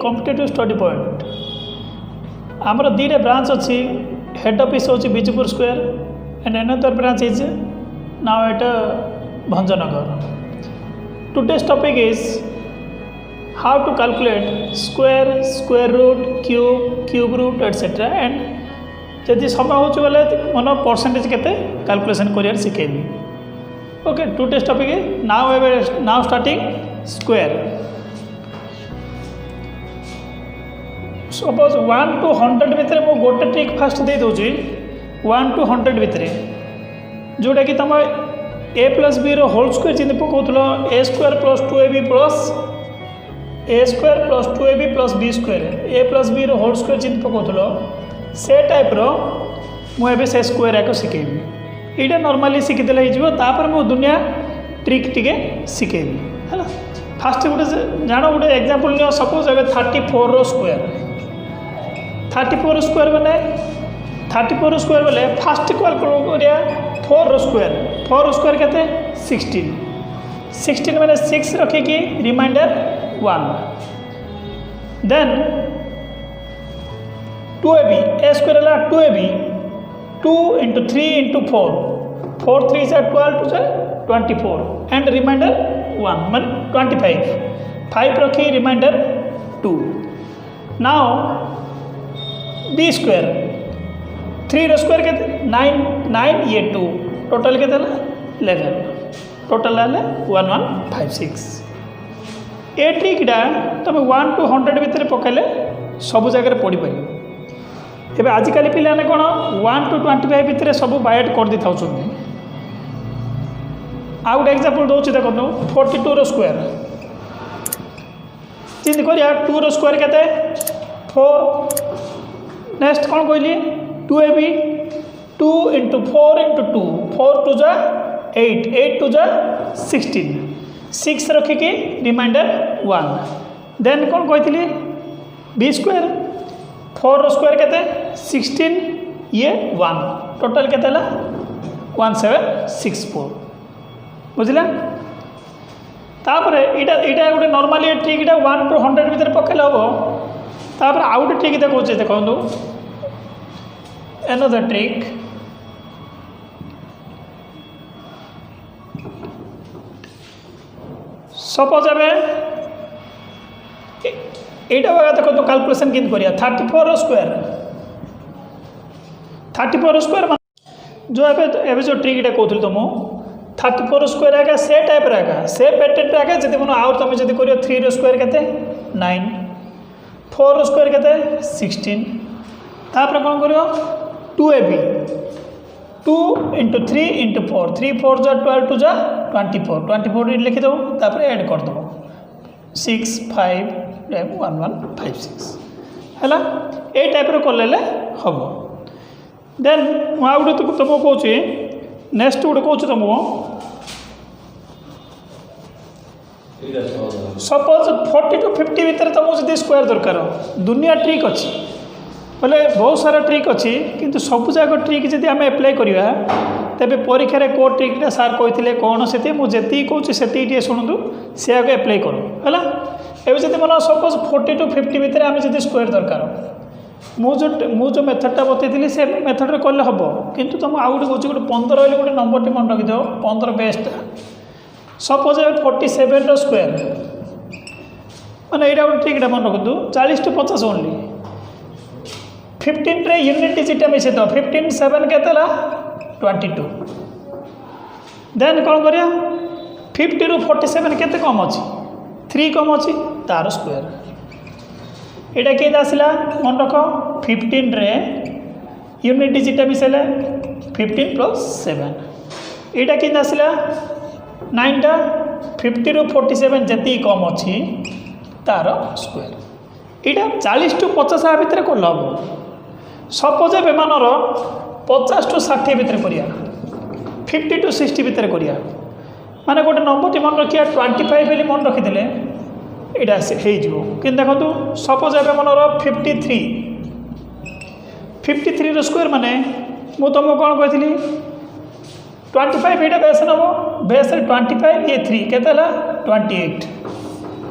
Competitive study point आमर दीटा branch अच्छी हेड ऑफिस होची Bijipur square and another branch is now at Bhanjanagar. Today's topic is how to calculate square, square root, cube, cube root etcetera and जदि समय हो बोले मन परसेंटेज केते कैलकुलेशन करियर सिखेबी। Okay, today's topic is now starting square. Suppose 1 to 100 भितर मु गोटे ट्रिक फास्ट दे दूची 1 to 100 भितर जोटा कि तुम a plus b whole square चिन्ह पकाउल a square plus 2ab plus a square plus 2ab plus b square a plus b whole square चिन्ह पकाउल से टाइप मुझे से स्क्वायर याक शिखेबी। यहाँ नॉर्मली शिखिदेले होपर मु दुनिया ट्रिक टिके शिखेबी है। फास्ट गोटे जान गोटे एग्जांपल नियो, सपोज अगर 34 रो स्क्वायर 34 स्क्वायर बोले 34 स्क्वायर बोले फास्ट करिया 4 रो स्क्वायर 4 स्क्वायर केते 16 माने 6 रखिकी remainder 1 then 2ab a square है 2ab 2 into 3 into 4 4 3 is 12 to 24 and remainder 1 मान 25 5 रखी रिमाइंडर 2। नाउ b स्क्वायर 3 रो स्क्वायर के 9 ये 2 टोटल के 11 टोटल है 1156। ए ट्रिकटा तुम 1 to 100 भितर पकेले सब जगह पढ़ी पार। एबे आजिकल पिलाने कौन 1 to 25 भितर सब बायट कर दी था। आ गोटे एग्जांपल दूसरी देखो 42 रो स्क्वायर चिंता करिया 2 रो स्क्वायर केते 4 नेक्स्ट कौन कहली 2ab 2 into 4 into 2 4 2 जा 8 8 2 जा 16 6 रखिकी रिमाइंडर 1 देन कौन कहती b स्क्वायर 4 रो स्क्वायर केते 16 ये 1 टोटल केते 1764 बुझला। तापर इटा गोटे नॉर्मली ट्रिक 1 to 100 भितर पकेले हम। तापर आउ गोटे ट्रिक देखो देखो अनदर ट्रिक सपोज यहाँ देखो तो कैलकुलेशन किन करिया 34 स्क्वायर 34 स्क्वायर जो एवं जो ट्रिक कहूँ तुम 34 स्क्वायर आगे से टाइप आगे से पैटर्न आगे जब मन आउ तुम जब कर 3 रो स्क्वायर के 9 4 रो स्क्वायर के 16 तापर कौन कर 2ab 2 into 3 into 4 3 4 जा 12 2 जा 24 लिखिदेव तापर ऐड करदेव 6 5 1156 है ये टाइप कले हम। देन मुझे गोटे तुमको कौच नेक्स्ट गोटे कौच तुमको सपोज 40 to 50 भितर तुमको जब स्क्वायर दरकार दुनिया ट्रिक अच्छी बोले बहुत सारा ट्रिक अच्छी किंतु सब जाक ट्रिक जब आम एप्लाय करवा तेरे परीक्षा को ट्रिकटा सार कहते कौन से मुझे कहूँ से शुणु सी आगे एप्लाय करो है। एवं जब मन सपोज 40 to 50 भितर आम जब स्क्वायर दरकार मुझे मेथडटा बतई से मेथड कले हम किंतु तुम आउ गोटे कौच गोटे 15 गोटे नंबर टी मन रखिद 15 बेस्टा सपोज 47 रो स्क्वायर माने यहाँ गोटे ट्रिकटा मन रखु 40 to 50 ओनली 15 रे यूनिट डिजिट मिसे तो 15 7 के 22 देन कौन करिया 50 रू 47 के कम अच्छी 3 कम अच्छी तार स्क्वायर यहाँ कि आसला मन रख 15 रे यूनिट डिजिट मिसेले 15 plus 7 यहाँ कि आसला 9टा 50 रू 47 जी कम अच्छी तार स्क्वायर यहाँ 40 to 50 भितर कल हम। सपोज ए मानर 50 to 60 भितर करिया 50 to 60 भितर करिया माने गोटे नंबर टी मन रखिया 25 बोली मन रखिदे यहाँ कि देखो सपोज ए मनर 53 रो स्क्वायर माने मु तुमको कौन कही 25 ये बेस नब बेस 25 ये 3 के 28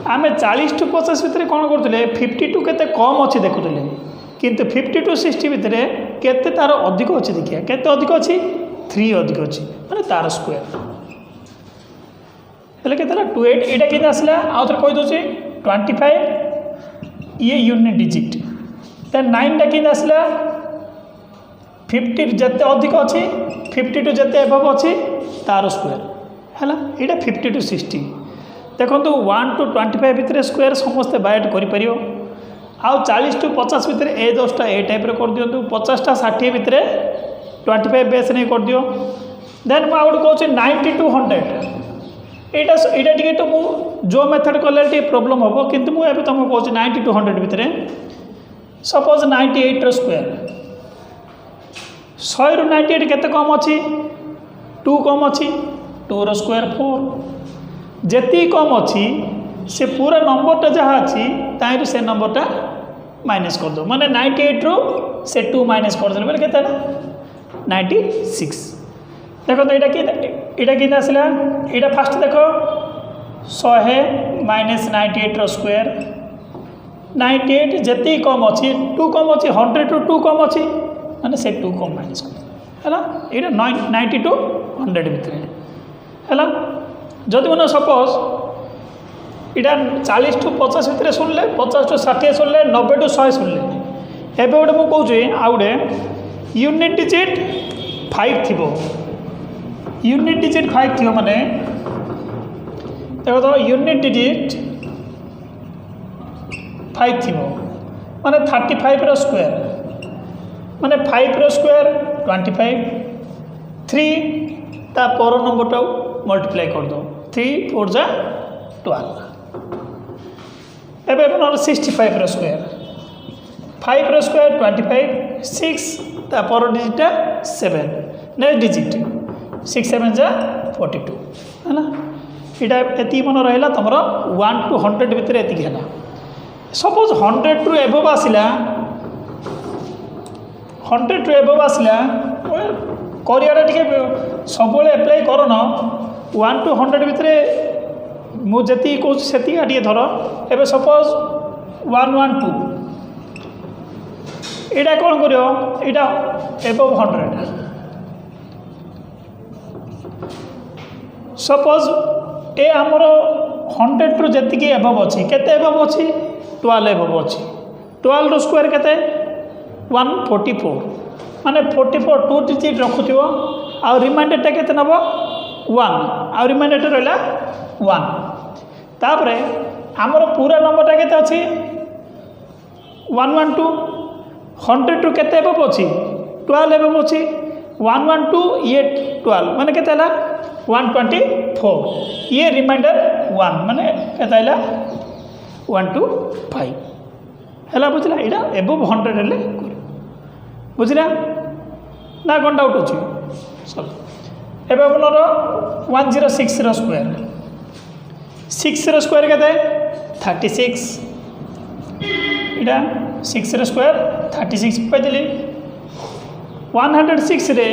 आम 40 टू 50 भितर कौन करुले 52 केते कम अच्छी देखुले किंतु 50 टू 60 भितर केते तार अधिक अच्छी देखिए केते अधिक अच्छी 3 अधिक अच्छी माने तार स्क्वायर हेल्ले के 28 यहाँ कि आसला आउ थे कहीदे 25 ये यूनिट डिजिट देन 9 टा कि आसला 50 जिते अधिक अच्छी 52 जिते एबव अच्छी तार स्क्वायर है यहाँ 50 टू 60 देखो 1 टू 25 भितर स्क्वायर समस्ते बायट कर आउ 40 टू 50 भितर ए 10टा ए टाइप कर दिंतु 50 टा 60 भितर 25 बेस नहीं कर दियो देन मुझे कहूँ 90 टू 100 यहाँ टी तो जो मेथड कले प्रोब्लेम हम किंतु मुझे तुमको कहूँ 90 टू 100 भितर सपोज 98 रो स्क्वायर 100 रु 98 केते कम अच्छी 2 कम अच्छी 2 रो स्क्वायर 4 जेती कम अच्छी से पूरा नंबरटा जहाँ अच्छी ताइरु से नंबरटा माइनस कर दो माने 98 रु से 2 माइनस कर दे बोले केते 96 देखो तो यहाँ कि आसला यहाँ फास्ट देख 100 माइनस 98 रो स्क्वायर 98 जेती कम अच्छी 2 कम अच्छी 100 टू 2 कम अच्छी माने से 2 कम माइनस कर है ये 90 टू 100 भितर है जदि मैंने सपोज इटा 40 टू 50 भितर शुणिले 50 टू 60 शुणिले 90 टू 100 शुणिले एवं गोटे मुझे कौचे आउ गए यूनिट डिजिट 5 थी यूनिट डिजिट 5 थी माने देखो तो यूनिट डिजिट 5 थी माने 35 रो स्क्वायर माने 5 रो स्क्वायर 25 3 ता पर नंबरटा मल्टीप्लाई कर दो 3 4 जा 12 एवं 65 रो स्क्वायर 5 रो स्क्वायर 25 6 ता पर डिजिटा 7 नेक्स्ट डिजिट 6 7 जा 42 है ना यहाँ ये मन रहा तुम 1 टू 100 भितर ये है सपोज 100 टू एबव आसला 100 टू एबव आसला करियाटा टे सब एप्लाई करन 1 टू 100 भितर मुझे कहूँ से टे धर एवं सपोज 112 यहाँ कौन कर एबव 100 सपोज ए आमर 100 टू जी एबव अच्छी केते एबव अच्छी 12 एबव अच्छी 12 रो स्क्वायर केते 144 माने 44 2 डिजिट रखुथिबो आ रिमाइंडरटा केते नबो 1 आ रिमाइंडरटा रहला 1 तापरे आमर पूरा नंबरटा केते अछि 112 100 टू केते एबव अच्छी 12 एबव अच्छी 112 ये 12 माने केते हला 124 ये रिमाइंडर 1 माने केते हला 125 है बुझला यहाँ एबव 100 हेल्ले बुझला ना कौन डाउट अच्छी सब एवं अपनर 106 रो स्क्वायर 6 रो स्क्वायर केते 36 यहाँ 6 रो स्क्वायर 36 पाइली 106 रे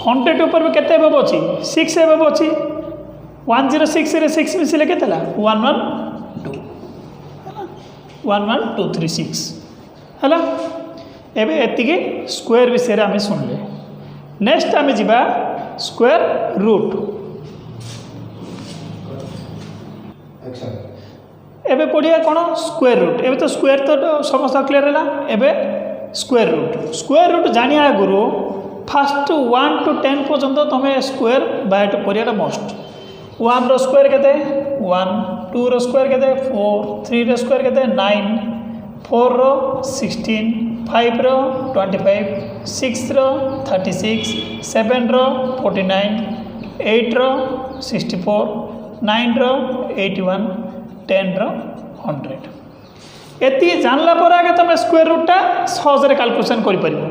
100 ऊपर में केते एबव अच्छी 6 एबव अच्छी 106 रे 6 मिसिले केते 11236 है एबे एतिके स्क्वायर विषय आम शुणिले नेक्स्ट आम जा स्क्वायर रूट एबे पढ़िया कौन स्क्वायर रूट एबे तो स्क्वायर तो समस्त क्लियर है एबे स्क्वायर रूट जानिया आगुरु फास्ट 1 टू 10 पर्यंत तुम स्क्वायर बायट करियाटा मस्ट 1 रो स्क्वायर केते 1 2 रो स्क्वायर केते 4 3 रो स्क्वायर केते 9 4 रो 16 5 रो 25 6 रो 36 7 रो 49 8 रो 64 9 रो 81 10 रो 100 एति जानला पर आगे तुम स्क्वायर रूटटा सहजरे कैलकुलेशन कर पारिबो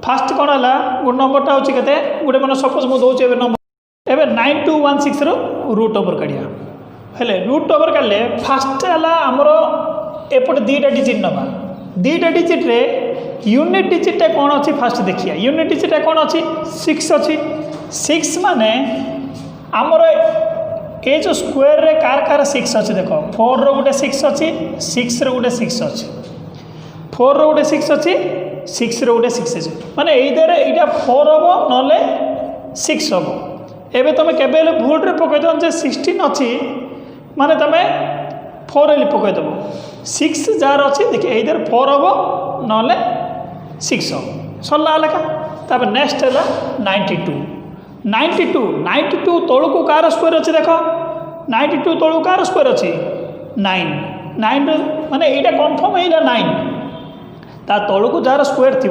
फास्ट कौन है गोटे नंबरटा हूँ के गोटे मैंने सपोज मुझे दूसरी एवं नंबर एवं 9216 रो रूट ओवर काढ़िया हेले रूट ओवर काढ़ले फास्ट है आमर एपटे 2टा डिजिट नवा 2टा डिजिट रे यूनिट डिजिटा कौन अच्छी फास्ट देखिए यूनिट डिजिटा कौन अच्छी 6 अच्छी 6 माने आमर ये जो स्क्वायर रे कार कार 6 अच्छे देख 4 रो गोटे 6 अच्छी 6 रो गोटे 6 अच्छी 4 रो गोटे 6 अच्छी 6 रो गोटे 6 अच्छी माने एटा 4 हम ना 6 हम एबे तुम केबे भूल रे पकई दो जे 16 अच्छी माने तुम 4 रे पकई दब 6 जार अच्छी देखिए इधर 4 हम ना 6 हम सरला लेखा तापर नेक्स्ट है 92 तौक कार स्क्वायर अच्छे देख 92 तौक कार स्क्वायर अच्छी 9 माने यहाँ कन्फर्म है 9 ता तौक जार स्क्वायर थी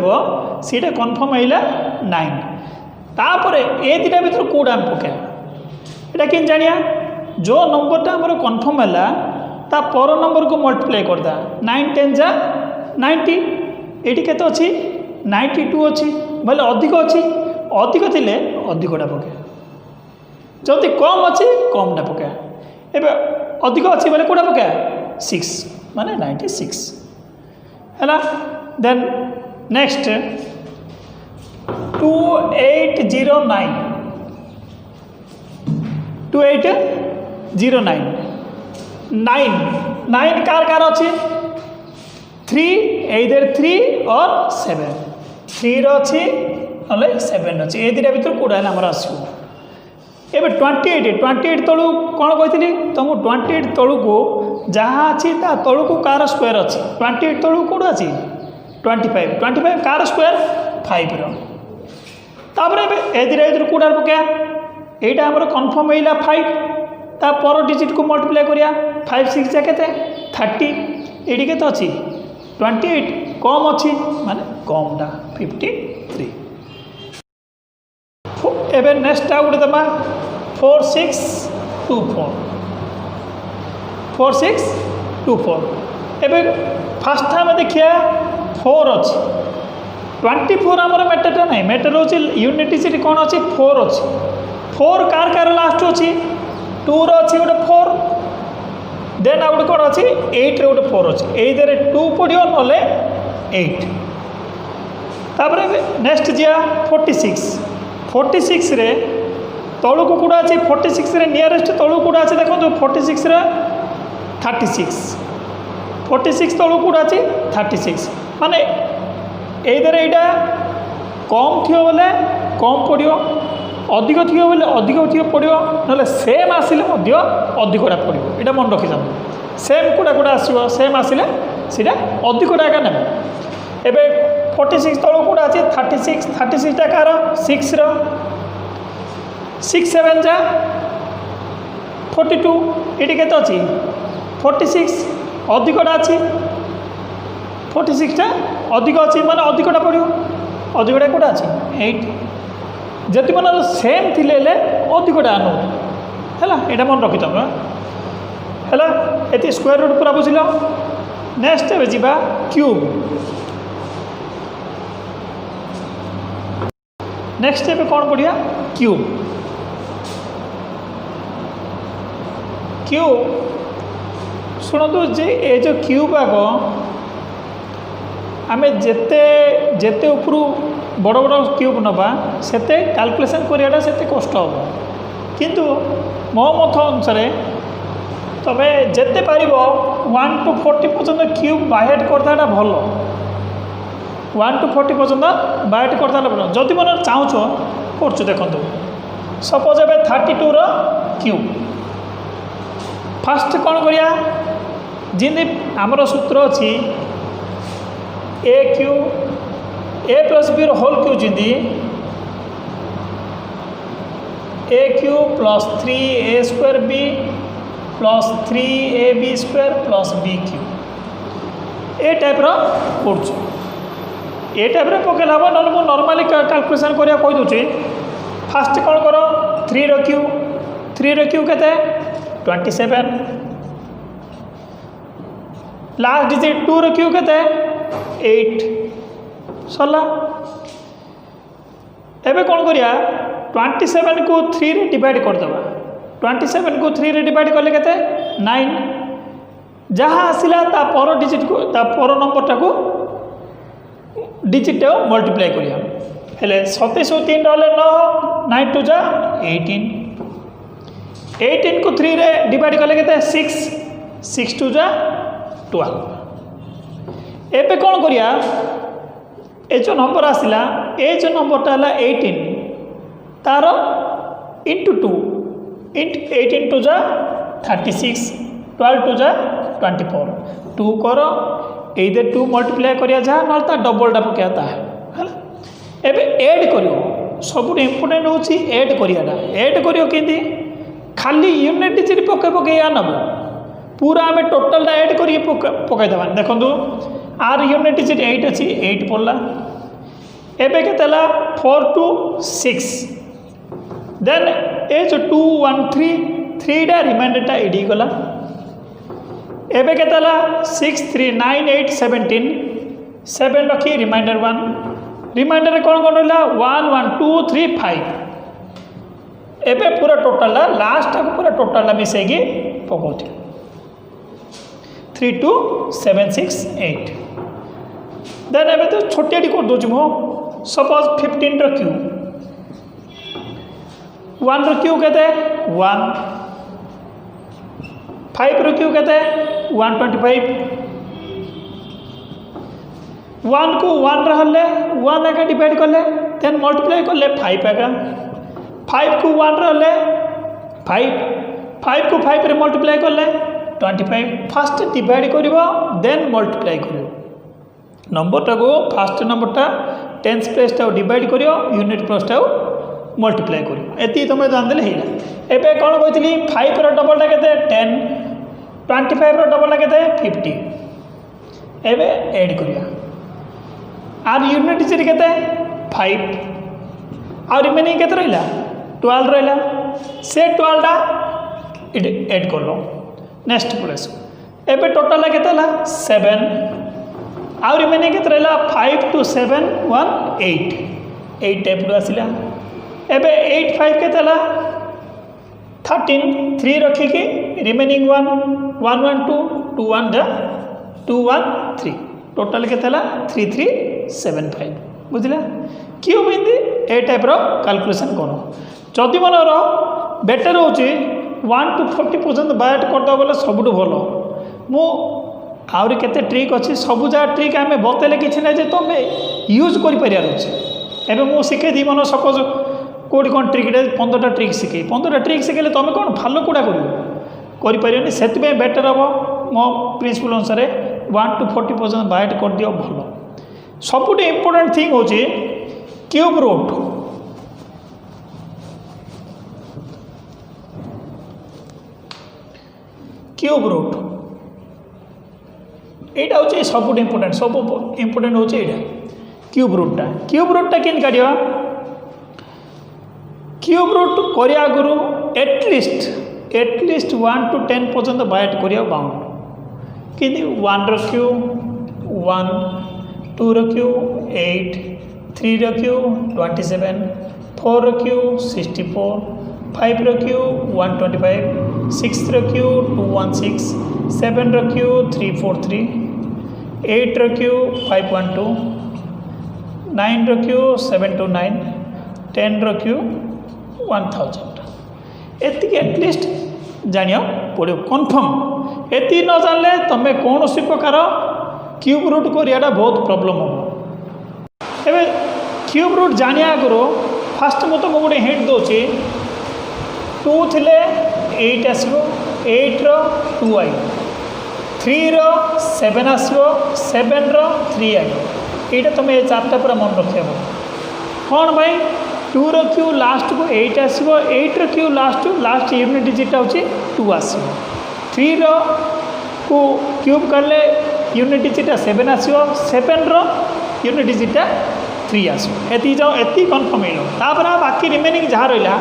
सीटा कन्फर्म है 9 तापर ए दुटा भर कौटा आम पका यहाँ कि जानिया जो नंबरटा आम कन्फर्म है ता पर नंबर को मल्टीप्लाई करदा 9 10 जा 90 ये के अच्छी 92 अच्छी बोले अधिक अच्छी अधिक थिले अधिकटा पका जदि कम अच्छी कमटा पका एबे अधिक अच्छी बोले कौटा पका 6 माने 96 है देन नेक्स्ट 2809 9 कार अच्छी 3 इधर 3 और 7 3 अच्छी ना 7 अच्छी ये दुटा भर कौटा आमर आसो एवं 28 तलू कौन कही तुमको 28 तलू को जहाँ अच्छी तलू को कार स्क्वायर अच्छी 28 तलू कौट अच्छी 25 कार स्क्वायर 5 रोपर ए दुटा कौटा पका यहाँ आम कन्फर्म है 5 ता पर डिजिट को मल्टीप्लाई करिया 5 6 जा के 30 ये के अच्छी 28 कम अच्छी माने कमटा 53 एबे नेक्स्ट गोटे दबा 4624 एबे फास्ट आम देखिए 4 अच्छी 24 आमर मेटरटा ना मेटर हूँ यूनिटी कौन अच्छी 4 अच्छी 4 कार लास्ट अच्छी 2 अच्छी गोटे 4 देन आ गोटे कौन अच्छी 8 गोटे 4 अच्छी ये 2 पड़ो ना 8 तापर नेक्स्ट जा 46 रे तलू को कौटा अच्छी 46 रे नियरेस्ट तलू कौटा अच्छी देखो 46 रे 46 तलू कौटा अच्छी 36 माने यहाँ कम थी बोले कम पड़ो अधिक थी बोले अधिक थी पड़ो ना सेम आसिले अधिकटा पड़ो यहाँ मन रखी था सेम कौटा कौटा आसो सेम आसिले सीटा अधिकटा एका ने एबे 46 तलू कौटा अच्छी 36 कार 6 रो 6 7 जा 42 ये के अच्छी 46 अधिकटा अच्छी 46टा अधिक अच्छी माने अधिकटा पड़ो अधिकटा कौटा अच्छी 8 जति मन सेम थिले अधिकटा आनो है यहाँ मन रखी तुम है ये स्क्वायर रूट पूरा बुझल नेक्स्ट ए जा क्यूब नेक्स्ट ए कौन पढ़िया क्यूब शुणु जे ये जो क्यूब आग आम जेते उपरू बड़ बड़ क्यूब नवा सेते कैलकुलेशन करियाटा सेते कष्ट हम किंतु मो मत अनुसार तबे जेते पारिबो 1 to 40 पर्यंत क्यूब बाहेट करता भल 1 to 40 पर्यंत बाहेट करता भल जदि मन चाहूच कर देखो सपोज ए 32 रो क्यूब फास्ट कौन करिया जिंदे आमर सूत्र अच्छी a cube a plus b whole cube जिंदी a cube plus 3 a square b plus 3 a b square plus b cube a type कर ए टाइप पकड़े हम ना मुझे नॉर्मली कैलकुलेशन करिया कही दूसरी फास्ट कौन कर 3 रो क्यू के 27 लास्ट डिजिट 2 रो क्यू के 8 सरला एबे कौन करिया 27 को 3 रे डिवाइड करदबा 27 को 3 रे डिवाइड कले केते 9 जहाँ आसिला ता पर डिजिट को ता पर नंबरटा को डिजिट मल्टीप्लाई करिया हेले 27 3 रहले 9 9 2 जा 18 18 को 3 रे डिवाइड कले के 6 6 2 जा 12 एबे कौन करिया ए जो नंबर आसिला ए जो नंबरटा है 18 तार इंटू 2 इंटू 18 टू जा 36 12 टू जा 24 2 कर ये 2 मल्टीप्लाई करिया जा ना डबलटा पकड़ा था है एबे ऐड करियो सब इम्पोर्टेंट होची ऐड करियाटा ऐड करियो केंदी खाली यूनिट डिजिट पके पके या नब पूरा आम टोटालटा ऐड करिए पकई देवा देखो आर यूनिट डिजिट 8 अच्छी 8 पड़ला एबे के 4 2 6 देन ए जो 2 1 3 3 डा रिमाइंडरटा एडी गला एबे के 6 3 9 8 17 7 रखी रिमाइंडर 1 रिमाइंडर कौन कौन रहा 1 1 2 3 5 एबे पूरा टोटाल लास्ट तक पूरा टोटाल मिसेगी पकाउथि 3 2 7 6 8 देन एबे तो छोटियाटी कर दूँ मो सपोज 15 रो क्यू 1 रो क्यू कहते 1 5 रो क्यू कहते 125 1 को 1 रहले 1 आगे डिवाइड करले देन मल्टीप्लाई करले 5 आगे 5 को 1 रहले 5 को 5 रे मल्टीप्लाई करले 25 फास्ट डिवाइड करिवो देन मल्टीप्लाई करिवो नंबरटा को फास्ट नंबरटा टेन्स प्लेसटा डिवाइड करियो यूनिट प्लेसटा मल्टीप्लाई करियो एति तुम जानदेले हेला एबे कोन कहतली 5 रो डबलटा केते 10 25 रो डबलटा केते 50 एबे ऐड करिया आर यूनिट डिजिट केते 5 और रिमेनिंग केते रहिला 12 रहिला से 12 टा ऐड कर लो नेक्स्ट प्लेस एबे टोटल केते हला 7 और रिमेनिंग केते रहिला 5 2 7 1 8 टाइप रो आसिला एबे 8 5 केते हला 13 3 रखी के रिमेनिंग 1 1 1 2 2 1 जा 2 1 3 टोटल केते हला 3 3 7 5 बुझिला क्यों बिंदी ए टाइप रो कैलकुलेशन करो जदि मनर बेटर होची 1 to 40% बायट करदे बोले सबुठ भल मु आहरी केते ट्रिक अच्छी सबू जगह ट्रिक आम बतेले किसी ना तुम यूज कर एबे मु शिखे मन सपोज कौटी कौन ट्रिक 15टा ट्रिक शिखे 15टा ट्रिक शिखेले तुम कौन फलो कूड़ा कर से बेटर हम मो प्रिंसिपल अनुसार 1 to 40% बायट कर दियो भल सबुठ इम्पोर्टेंट थिंग हूँ क्यूब रूट क्यूब रूट यहाँ हूँ सब इम्पोर्टेंट सब इम्पोर्टेंट हूँ यहाँ क्यूब रूटा केन काढ़ा क्यूब रूट करने आगु एटलिस्ट 1 to 10 पर्यंत बायट करिया बाउंड कि 1 रो क्यूब 1 2 रो क्यूब 8 3 रो क्यूब 27 4 रो क्यूब 64 5 रो क्यूब 125 6 रो क्यूब 216 7 रो क्यूब 343 8 रो क्यूब 512 9 रो क्यूब 729 10 रो क्यूब 1000 एति एटलिस्ट जानियो पड़ो कन्फर्म एति न जानले तमें कौन सी प्रकार क्यूब रूट करियाटा बहुत प्रॉब्लम हम एबे क्यूब रूट जानिया आगु फास्ट मु तुमको गोटे हिंट दूसरी 2 थिले 8 आसो 8 रो 2 आई 3 रो 7 आसो 7 रो 3 आई यहाँ तुम ये चार्टा पूरा मन रखा कौन भाई 2 रो क्यू लास्ट को 8 आसो 8 रो क्यू लास्ट यूनिट डिजिट हूँ 2 आसो 3 रो को क्यूब कले यूनिट डिजिटा 7 आसो 7 रो यूनिट डिजिटा 3 आसो एति कन्फर्म हो बाकी रिमेनिंग जहाँ रहा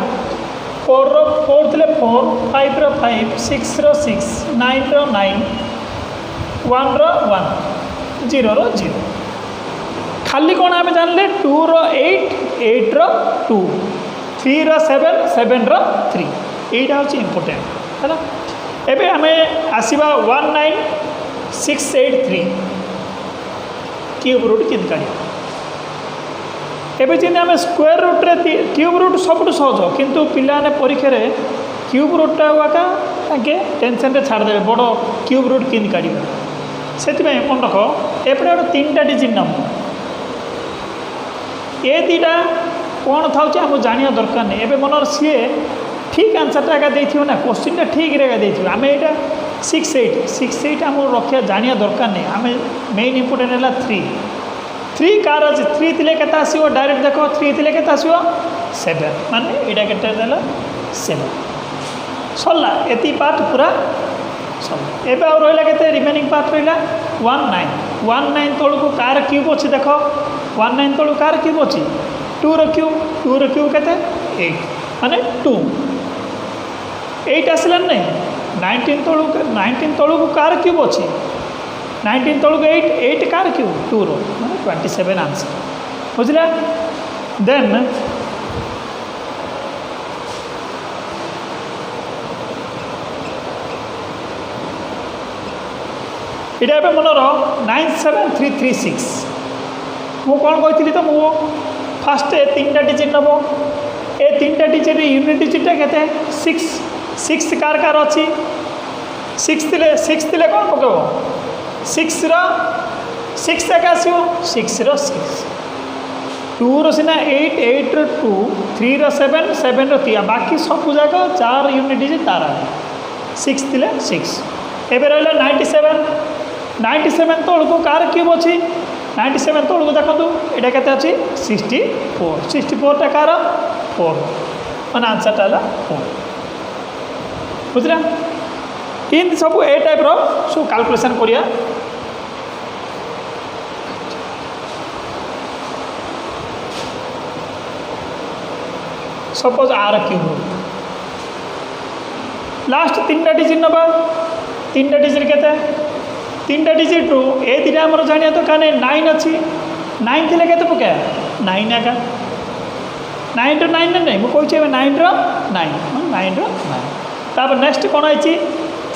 4 रो 4 थे 4 5 रो 5 6 रो 6 9 रो 9 1 रो 1 0 रो 0 खाली कौन आम जानले 2 रो 8 8 रो 2 3 रो 7 7 रो 3 यहाँ हूँ इम्पोर्टेंट है एबे आम आसवा 19683 क्यूब रूट किन काढ़ एबे जी आम स्क्वायर रूट रे क्यूब रूट सब सहज किंतु पिलाने परीक्षा क्यूब रूटा आका ताके टेंशन रे छाड़ देबे बड़ क्यूब रूट किन काढिबा सेति में मन रख एपटे गोटे 3टा डिजिट नंबर ए दीटा कौन था आम जाना दरकार नहीं एवं मनर सी ठीक आंसरटा एका देथियो ना क्वेश्चन ठीक रे एका देथियो आम एटा 6 8 आम रखा जाना दरकार नहीं आम मेन इंपोर्टेंट है 3 कार अच्छे 3 थिले केते आसीबो डायरेक्ट देखो 3 थिले केते आसीबो 7 माने एटा केते देला 7 सरला एति पार्ट पूरा सरला एबे आ रहिला केते रिमेनिंग पार्ट रहिला 19 तळको कार क्यूब अछि देखो 19 तळको कार क्यूब अछि 2 रो क्यूब केते 8 माने 2 8 आसला नहीं 19 तळको कार क्यूब अछि 19 तळको 8 कार क्यूब 2 रो माने 27 आंसर बुझला देन इटा ए मनर 97336 मु कौन कही तो मु फास्ट 3टा डिजिट नब ए 3टा डिजिट यूनिट डिजिटा के 6 कार अच्छी 6 थिले कौन पकेब 6 एक आसो 6 रो 6 2 रो सिना 8 रो 2 3 रो 7 7 रो 3 बाकी सब जाक 4 यूनिट डिजिट तार 6 थिले 6 एबे रहला 97 तौलको कार क्यूब अच्छी 97 तौलको देखो यहाँ के 64 टा कार 4 मैंने आंसरटा है 4 बुझला इन सब ए टाइप रो सब कैलकुलेशन करिया सपोज आर क्यूब लास्ट 3टा डिजिट नबा 3टा डिजिट के 3टा डिजिट रू ए दिटा आमर जानिया तो कहने 9 अच्छी 9 थिले केते पके 9 आका 9 रो 9 नहीं मु कहछि 9 रो 9 तापर नेक्स्ट कोन आइछि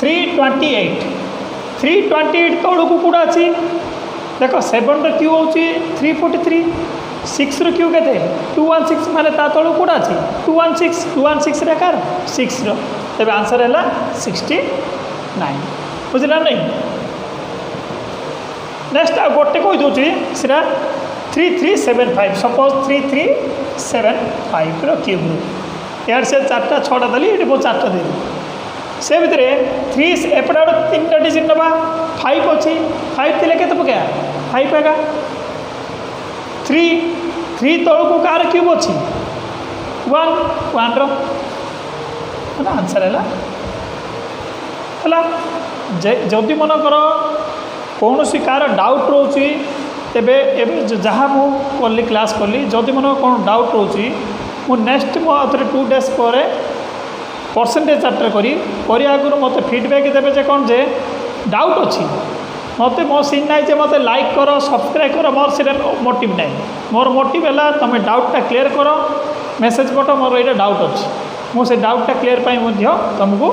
328 तळको कुडा अछि देखो 7 रो क्यू होछि 343 6 रो क्यू केते 216 माने ता तळको कुडा अछि 216 रे कार 6 रो तबे आंसर हैला 69 बुझला नहीं नेक्स्ट गोटे कही दूसरी सीधा 3375 सपोज 3375 क्यूब यार से 4टा 6टा देली ये 4टा देली से भितर 3 एपटे 3टा डिजिट नवा 5 अच्छी 5 थिले केते पकेया 5 आगा 3 तळको कार क्यूब अच्छी 1 रो आंसर है जदि मन कर कौन सी कार डाउट रोचे तेबे जहाँ मुझे क्लास कली जदि मन कौन डाउट रोचे मु नेक्स्ट मो 2 डेज पर परसेंटेज चार्टर करी आगुरी मत फीडबैक देवे जे कौन जे डाउट अच्छी मत मो सीन ना जे मत लाइक कर सब्सक्राइब कर मोर से मोटिव ना मोर मोटिव है तुम डाउटा क्लीयर कर मेसेज पठ मोर ये डाउट अच्छी मुझे डाउटा क्लीयर तुमको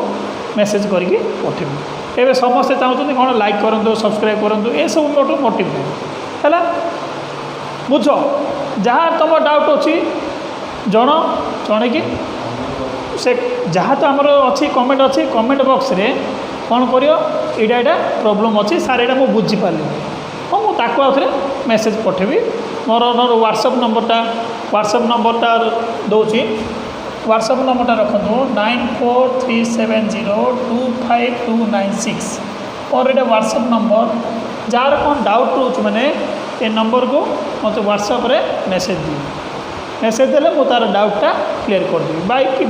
मेसेज करके पठेबी एवं समस्ते चाहते कौन लाइक करूँ सब्सक्राइब करूँ ये सब मोटर मोटिव है बुझ जहाँ तुम डाउट अच्छी जन कि से जहाँ तो आमर अच्छी कमेंट अच्छी कमेंट बॉक्स रे कौन कर यहाँ प्रोब्लेम अच्छी सार यहाँ मुझे बुझीपारि हाँ मुझे आउे मेसेज पठेबी मोर व्हाट्सएप नंबरटा दूसरी व्हाट्सएप नंबरटा रखु 9437025296 और ये व्हाट्सएप नंबर जार कौन डाउट रोच मैंने ये नंबर को मत व्हाट्सएप रे मेसेज दी मेसेज देले मु तार डाउटा क्लीयर कर देबी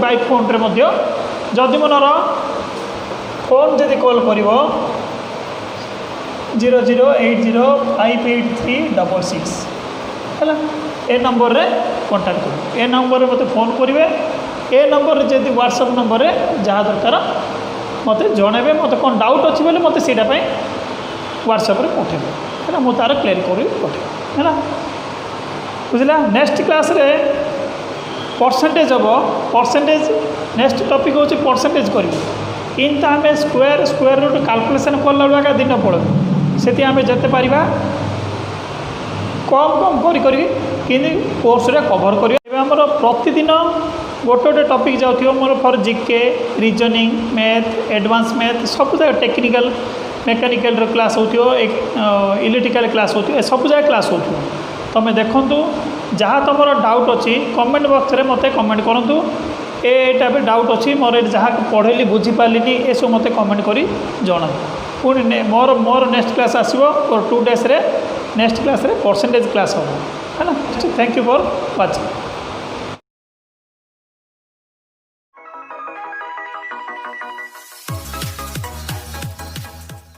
बाई फोन रे मध्य जदि मनर फोन जदि कॉल करिवो 008058366 है ए नंबर रे कांटेक्ट कर ए नंबर रे मते फोन करिवे ए नंबर जदि व्हाट्सएप नंबर रे जहाँ दरकार मत जनइबे मत कौन डाउट अच्छी बोले मत से व्हाट्सएप रे पठेबे है मु तार क्लीयर कर पठे है बुझला नेक्स्ट क्लास रे परसेंटेज हम परसेंटेज नेक्स्ट टॉपिक होची परसेंटेज करी इन आम स्क्वायर रूट कैलकुलेशन कला बेला दिन पड़े से आम जिते पारिबा कम करी कोर्स रे कवर करिया। प्रतिदिन गोटे गोटे टॉपिक जाऊँ more for GK reasoning math advance math सब जगह टेक्निकल मेकानिकल क्लास हो इलेक्ट्रिकल क्लास हो सब जगह क्लास हो तुम देखूँ जहाँ तुम डाउट अच्छी कमेंट बॉक्स में मत कमेंट करूँ एटा भी डाउट अच्छी मोर जहाँ पढ़ेली बुझीपारे ये सब मत कमेंट कर जना पुणी मोर नेक्स्ट क्लास आसो 2 days नेक्स्ट क्लास रे परसेंटेज क्लास हम है ना। Thank you for watching.